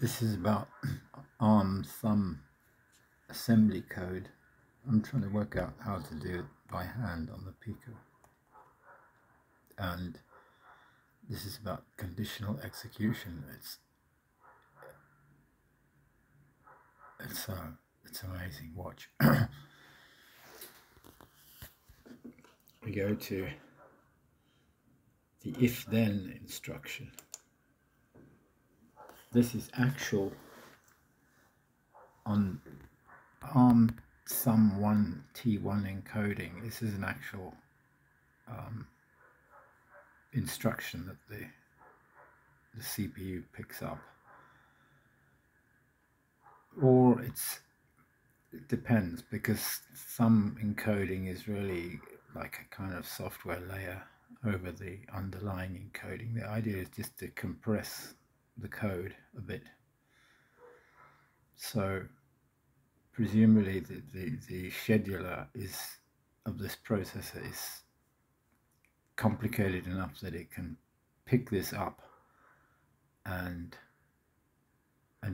This is about ARM thumb assembly code. I'm trying to work out how to do it by hand on the Pico. And this is about conditional execution. It's amazing. Watch. We go to the if-then instruction. This is actual on ARM sum1 T1 encoding. This is an actual instruction that the CPU picks up, or it depends, because some encoding is really like a kind of software layer over the underlying encoding. The idea is just to compress the code a bit. So presumably the scheduler of this processor is complicated enough that it can pick this up and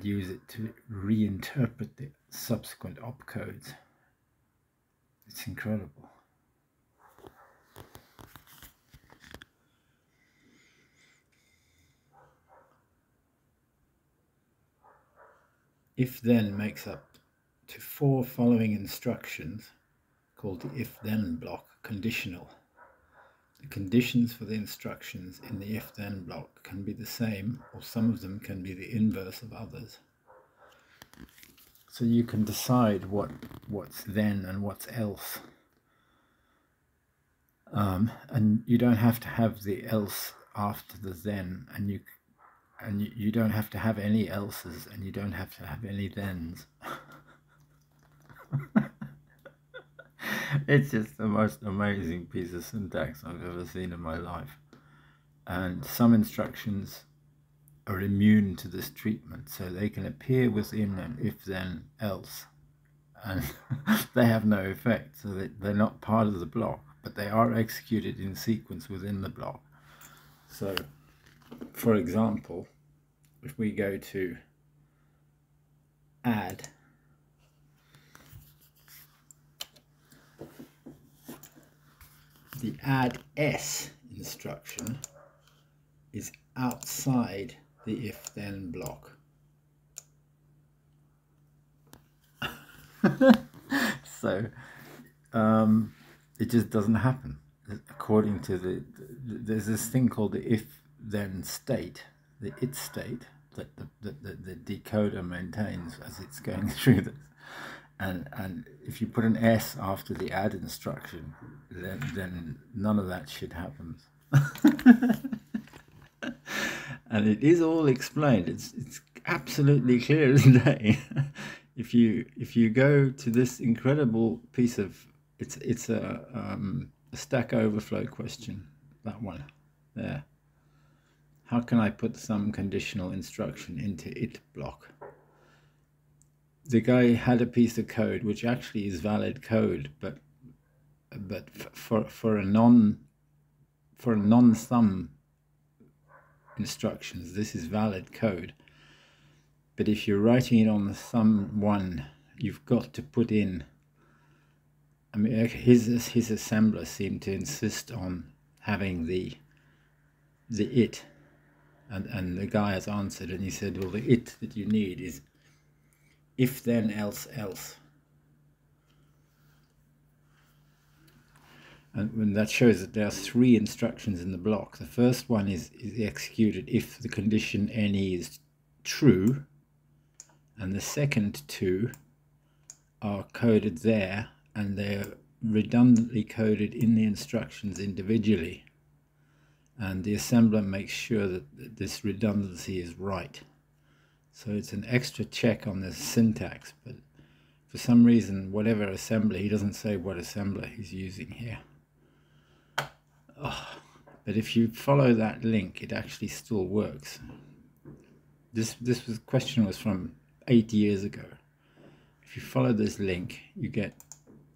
use it to reinterpret the subsequent opcodes. It's incredible. If-then makes up to 4 following instructions called the if-then block, conditional. The conditions for the instructions in the if-then block can be the same, or some of them can be the inverse of others. So you can decide what's then and what's else. And you don't have to have the else after the then, and you don't have to have any else's, and you don't have to have any thens. It's just the most amazing piece of syntax I've ever seen in my life. And some instructions are immune to this treatment, so they can appear within an if then else, and they have no effect, so they're not part of the block, but they are executed in sequence within the block. So for example, if we go to add, the add s instruction is outside the if-then block. So it just doesn't happen. According to there's this thing called the if-then state, the it state, that the decoder maintains as it's going through this. And if you put an S after the add instruction, then none of that shit happens. And it is all explained. It's absolutely clear as day. If you go to this incredible piece of it's a Stack Overflow question, that one there. How can I put some conditional instruction into it block? The guy had a piece of code which actually is valid code, but for a non-thumb instructions, this is valid code. But if you're writing it on the thumb one, you've got to put in. I mean, his assembler seemed to insist on having the it, and the guy has answered, and he said, well, the it that you need is if then else else. And that shows that there are 3 instructions in the block. The first one is executed if the condition any is true, and the second 2 are coded there, and they're redundantly coded in the instructions individually, and the assembler makes sure that this redundancy is right. So it's an extra check on the syntax, but for some reason, whatever assembler, he doesn't say what assembler he's using here. Oh, but if you follow that link, it actually still works. This question was from 8 years ago. If you follow this link, you get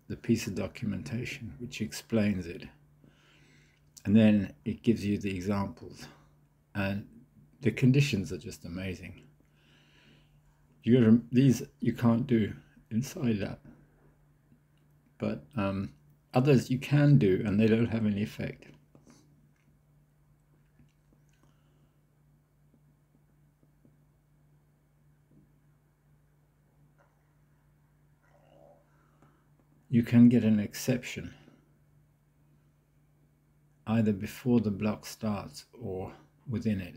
the piece of documentation which explains it, and then it gives you the examples, and the conditions are just amazing. these you can't do inside that, but others you can do, and they don't have any effect. You can get an exception either before the block starts or within it.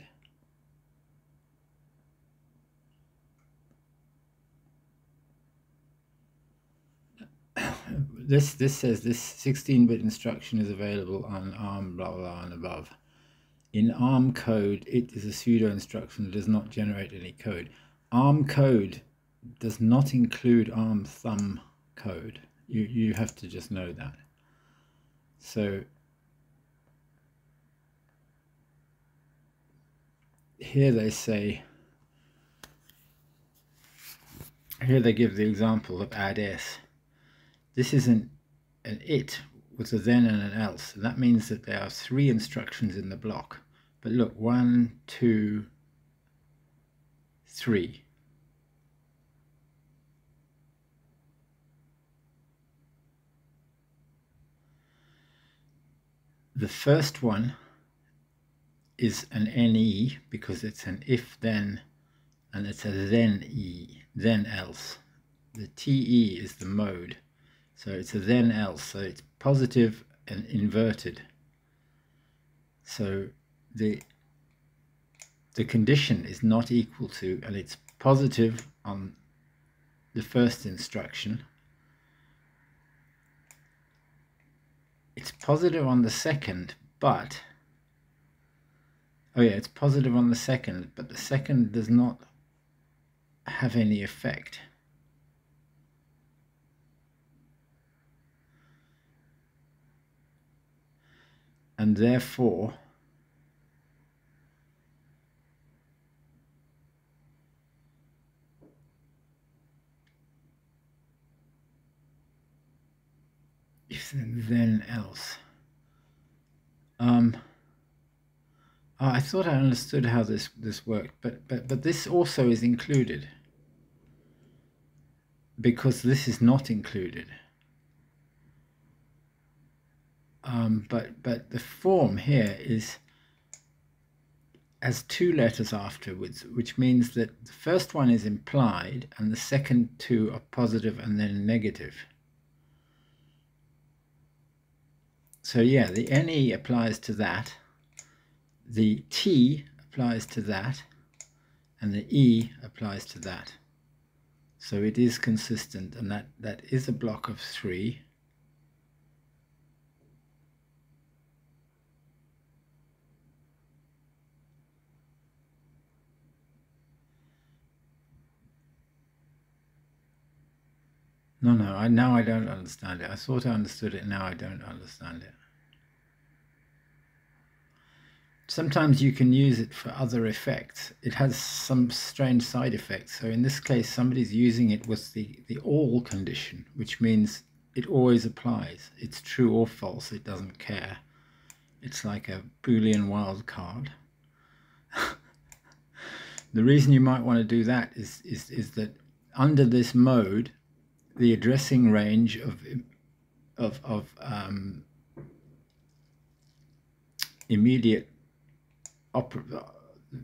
This says this 16-bit instruction is available on ARM blah blah and above. In ARM code, it is a pseudo instruction that does not generate any code. ARM code does not include ARM thumb code. You have to just know that. So here they say, here they give the example of add s. This is an it with a then and an else, and that means that there are 3 instructions in the block. But look, 1, 2, 3. The first one is an NE because it's an if then, and it's a then E, then else. The TE is the mode, so it's a then else, so it's positive and inverted. So the condition is not equal to, and it's positive on the first instruction. It's positive on the second, but oh yeah, it's positive on the second, but the second does not have any effect. And therefore, if then else. I thought I understood how this worked, but this also is included because this is not included. But the form here has 2 letters afterwards, which means that the first one is implied and the second 2 are positive and then negative. So yeah, the NE applies to that, the T applies to that, and the E applies to that. So it is consistent, and that is a block of 3. No, now I don't understand it. I thought I understood it, now I don't understand it. Sometimes you can use it for other effects. It has some strange side effects. So in this case, somebody's using it with the all condition, which means it always applies. It's true or false, it doesn't care. It's like a Boolean wildcard. The reason you might want to do that is that under this mode, the addressing range of immediate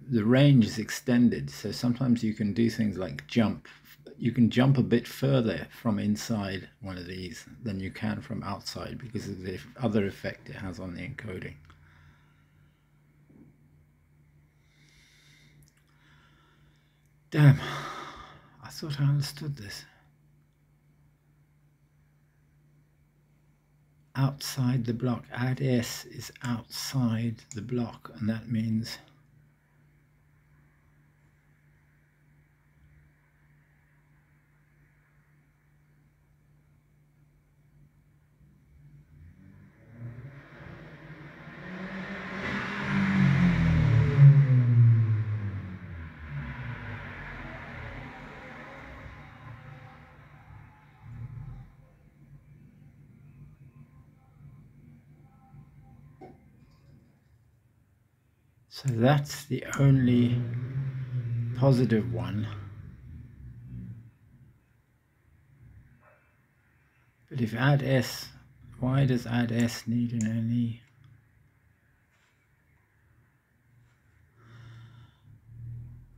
the range is extended, so sometimes you can do things like jump. You can jump a bit further from inside one of these than you can from outside because of the other effect it has on the encoding. Damn, I thought I understood this. Outside the block, add s is outside the block, and that means so that's the only positive one But if add s, why does add s need an NE?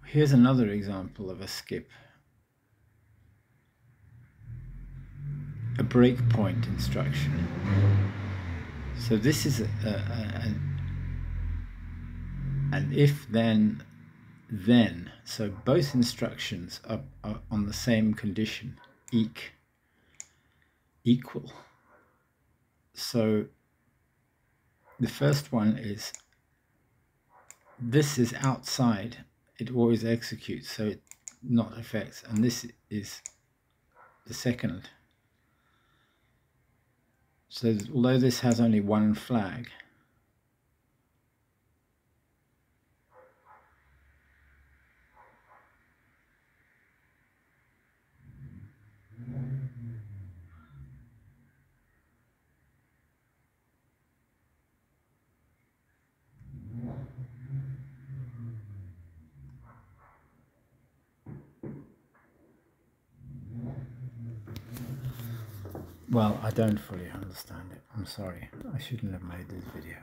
Here's another example of a skip. A breakpoint instruction. So this is an if then. So both instructions are on the same condition, equal. So the first one is, this is outside, it always executes, so it not affects, and this is the second. So although this has only one flag, well, I don't fully understand it. I'm sorry. I shouldn't have made this video.